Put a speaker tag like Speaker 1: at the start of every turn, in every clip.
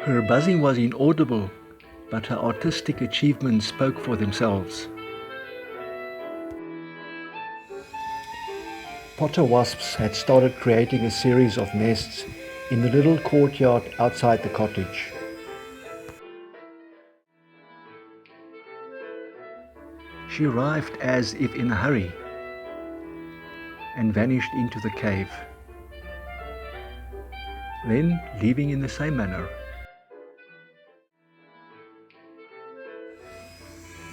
Speaker 1: Her buzzing was inaudible, but her artistic achievements spoke for themselves. Potter wasps had started creating a series of nests in the little courtyard outside the cottage. She arrived as if in a hurry and vanished into the cave, then leaving in the same manner.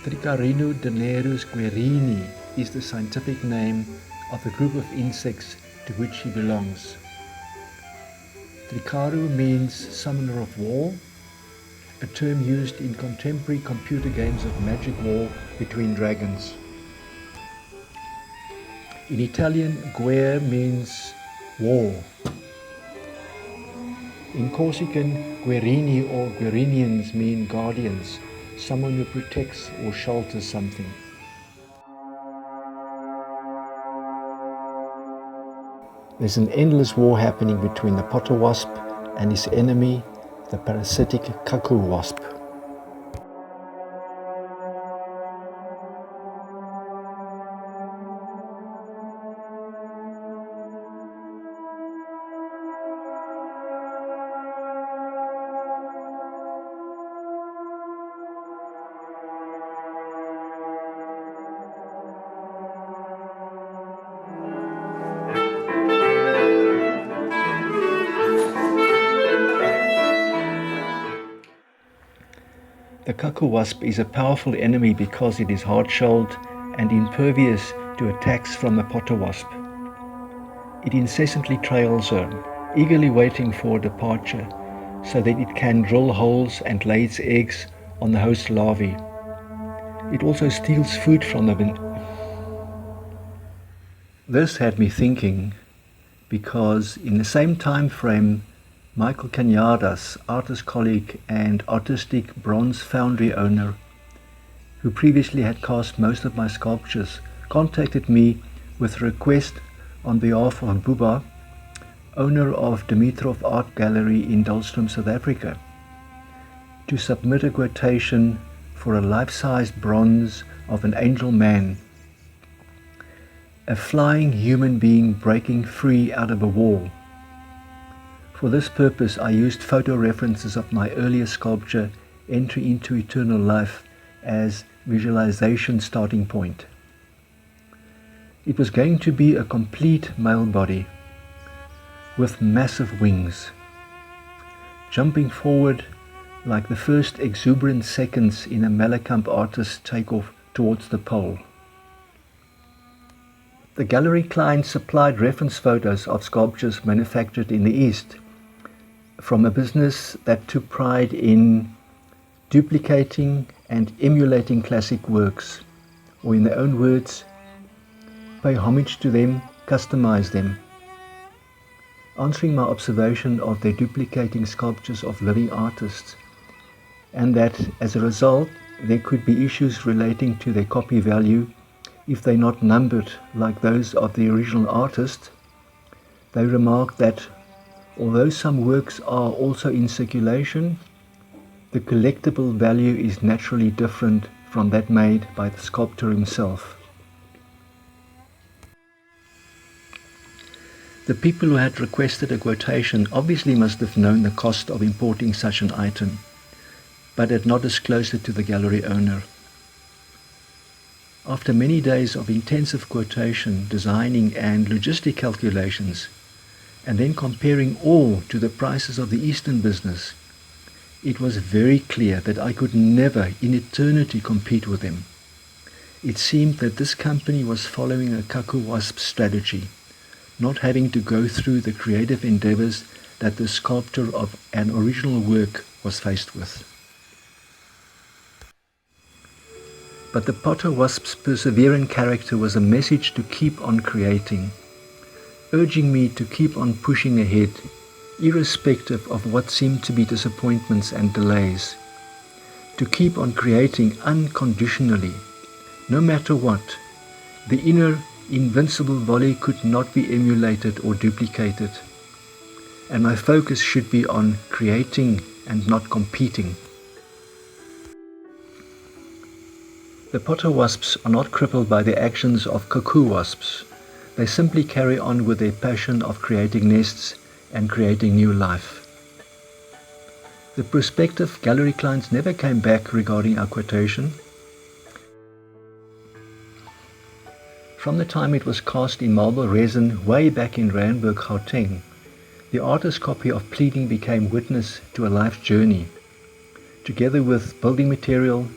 Speaker 1: Tricarino dinerus guerini is the scientific name of the group of insects to which he belongs. Tricaro means summoner of war, a term used in contemporary computer games of magic war between dragons. In Italian, guerre means war. In Corsican, guerini or guerinians mean guardians, someone who protects or shelters something. There's an endless war happening between the potter wasp and his enemy, the parasitic cuckoo wasp. The cuckoo wasp is a powerful enemy because it is hard-shelled and impervious to attacks from the potter wasp. It incessantly trails her, eagerly waiting for departure so that it can drill holes and lay its eggs on the host larvae. It also steals food from them. This had me thinking, because in the same time frame, Michael Cañadas, artist colleague and artistic bronze foundry owner, who previously had cast most of my sculptures, contacted me with a request on behalf of Buba, owner of Dimitrov Art Gallery in Dahlstrom, South Africa, to submit a quotation for a life-sized bronze of an angel man, a flying human being breaking free out of a wall. For this purpose, I used photo references of my earlier sculpture, Entry into Eternal Life, as visualization starting point. It was going to be a complete male body with massive wings, jumping forward like the first exuberant seconds in a Malacamp artist's takeoff towards the pole. The gallery client supplied reference photos of sculptures manufactured in the East, from a business that took pride in duplicating and emulating classic works, or in their own words, pay homage to them, customize them. Answering my observation of their duplicating sculptures of living artists, and that as a result there could be issues relating to their copy value if they're not numbered like those of the original artist, they remarked that although some works are also in circulation, the collectible value is naturally different from that made by the sculptor himself. The people who had requested a quotation obviously must have known the cost of importing such an item, but had not disclosed it to the gallery owner. After many days of intensive quotation, designing and logistic calculations, and then comparing all to the prices of the Eastern business, it was very clear that I could never in eternity compete with them. It seemed that this company was following a cuckoo wasp strategy, not having to go through the creative endeavors that the sculptor of an original work was faced with. But the potter wasp's perseverant character was a message to keep on creating, urging me to keep on pushing ahead, irrespective of what seemed to be disappointments and delays, to keep on creating unconditionally, no matter what. The inner invincible volley could not be emulated or duplicated, and my focus should be on creating and not competing. The potter wasps are not crippled by the actions of cuckoo wasps. They simply carry on with their passion of creating nests and creating new life. The prospective gallery clients never came back regarding our quotation. From the time it was cast in marble resin way back in Randburg, Gauteng, the artist's copy of Pleading became witness to a life journey. Together with building material,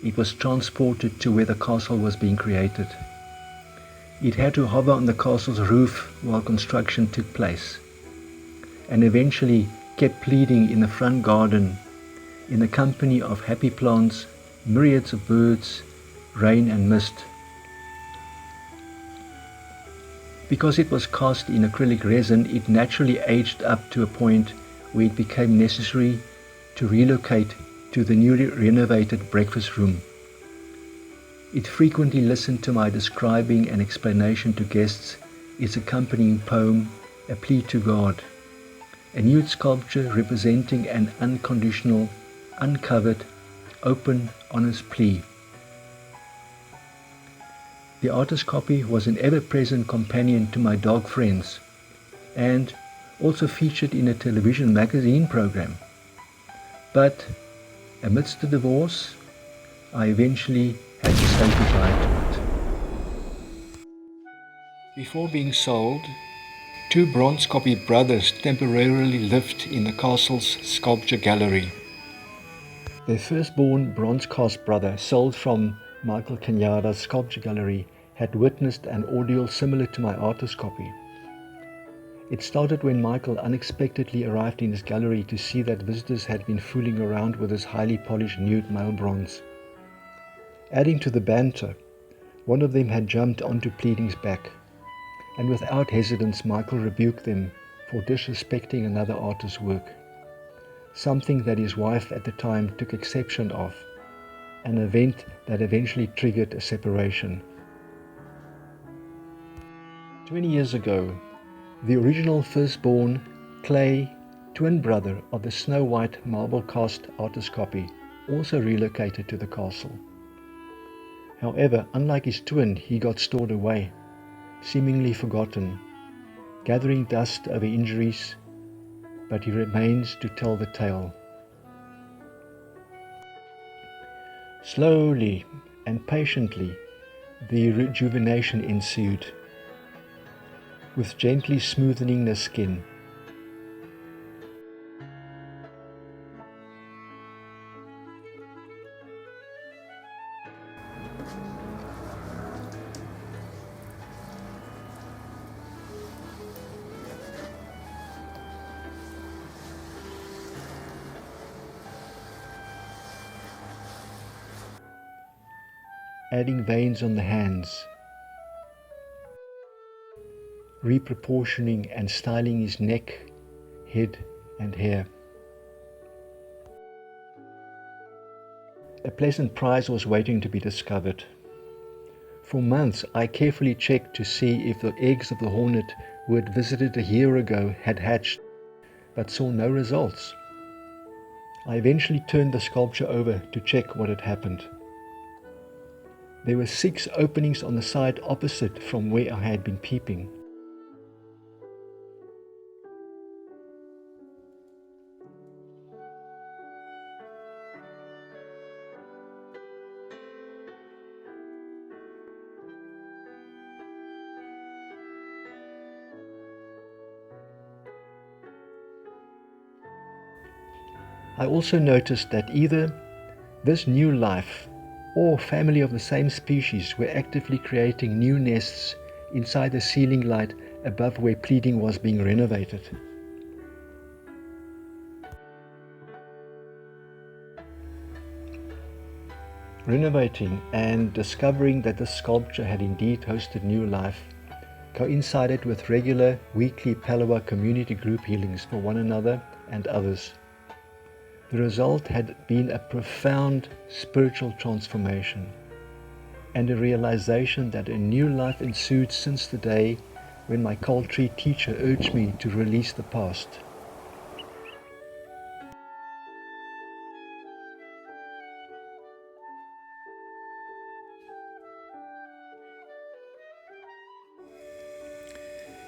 Speaker 1: it was transported to where the castle was being created. It had to hover on the castle's roof while construction took place, and eventually kept pleading in the front garden, in the company of happy plants, myriads of birds, rain and mist. Because it was cast in acrylic resin, it naturally aged up to a point where it became necessary to relocate to the newly renovated breakfast room. It frequently listened to my describing and explanation to guests its accompanying poem, A Plea to God, a nude sculpture representing an unconditional, uncovered, open, honest plea. The artist's copy was an ever-present companion to my dog friends, and also featured in a television magazine program. But amidst the divorce, I eventually had to say goodbye to it. Before being sold, two bronze copy brothers temporarily lived in the castle's sculpture gallery. Their firstborn bronze cast brother, sold from Michael Kenyatta's sculpture gallery, had witnessed an ordeal similar to my artist's copy. It started when Michael unexpectedly arrived in his gallery to see that visitors had been fooling around with his highly polished nude male bronze. Adding to the banter, one of them had jumped onto Pleading's back, and without hesitance Michael rebuked them for disrespecting another artist's work, something that his wife at the time took exception of, an event that eventually triggered a separation. 20 years ago, the original firstborn, clay, twin brother of the Snow White marble cast artist copy also relocated to the castle. However, unlike his twin, he got stored away, seemingly forgotten, gathering dust over injuries, but he remains to tell the tale. Slowly and patiently, the rejuvenation ensued, with gently smoothening the skin. Adding veins on the hands, reproportioning and styling his neck, head and hair. A pleasant prize was waiting to be discovered. For months I carefully checked to see if the eggs of the hornet who had visited a year ago had hatched, but saw no results. I eventually turned the sculpture over to check what had happened. There were 6 openings on the side opposite from where I had been peeping. I also noticed that either this new life or family of the same species were actively creating new nests inside the ceiling light above where Pleading was being renovated. Renovating and discovering that the sculpture had indeed hosted new life coincided with regular weekly Palawa community group healings for one another and others. The result had been a profound spiritual transformation and a realization that a new life ensued since the day when my culture teacher urged me to release the past.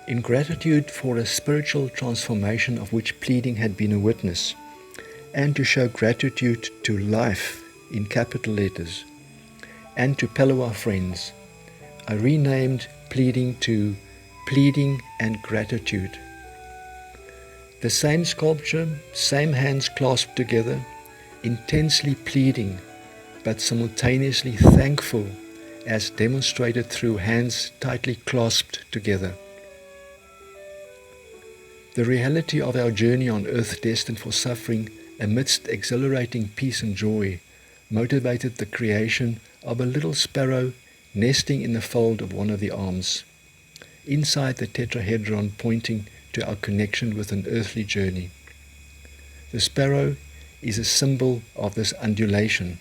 Speaker 1: In gratitude for a spiritual transformation of which pleading had been a witness, and to show gratitude to life in capital letters, and to Palawa friends, I renamed pleading to Pleading and Gratitude. The same sculpture, same hands clasped together, intensely pleading, but simultaneously thankful, as demonstrated through hands tightly clasped together. The reality of our journey on earth destined for suffering amidst exhilarating peace and joy motivated the creation of a little sparrow nesting in the fold of one of the arms, inside the tetrahedron pointing to our connection with an earthly journey. The sparrow is a symbol of this undulation.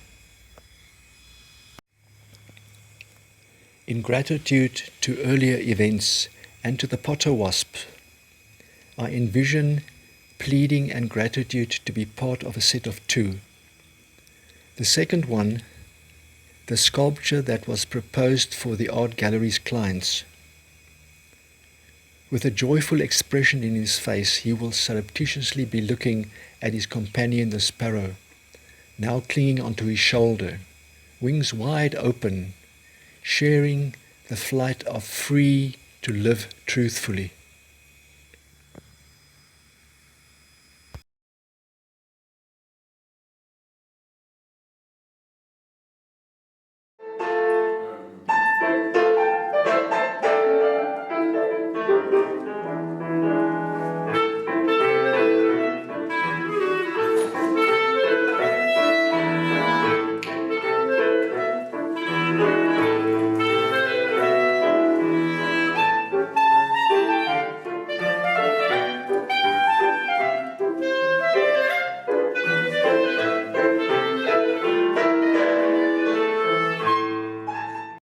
Speaker 1: In gratitude to earlier events and to the potter wasp, I envision pleading and gratitude to be part of a set of two. The second one, the sculpture that was proposed for the art gallery's clients. With a joyful expression in his face, he will surreptitiously be looking at his companion the sparrow, now clinging onto his shoulder, wings wide open, sharing the flight of free to live truthfully.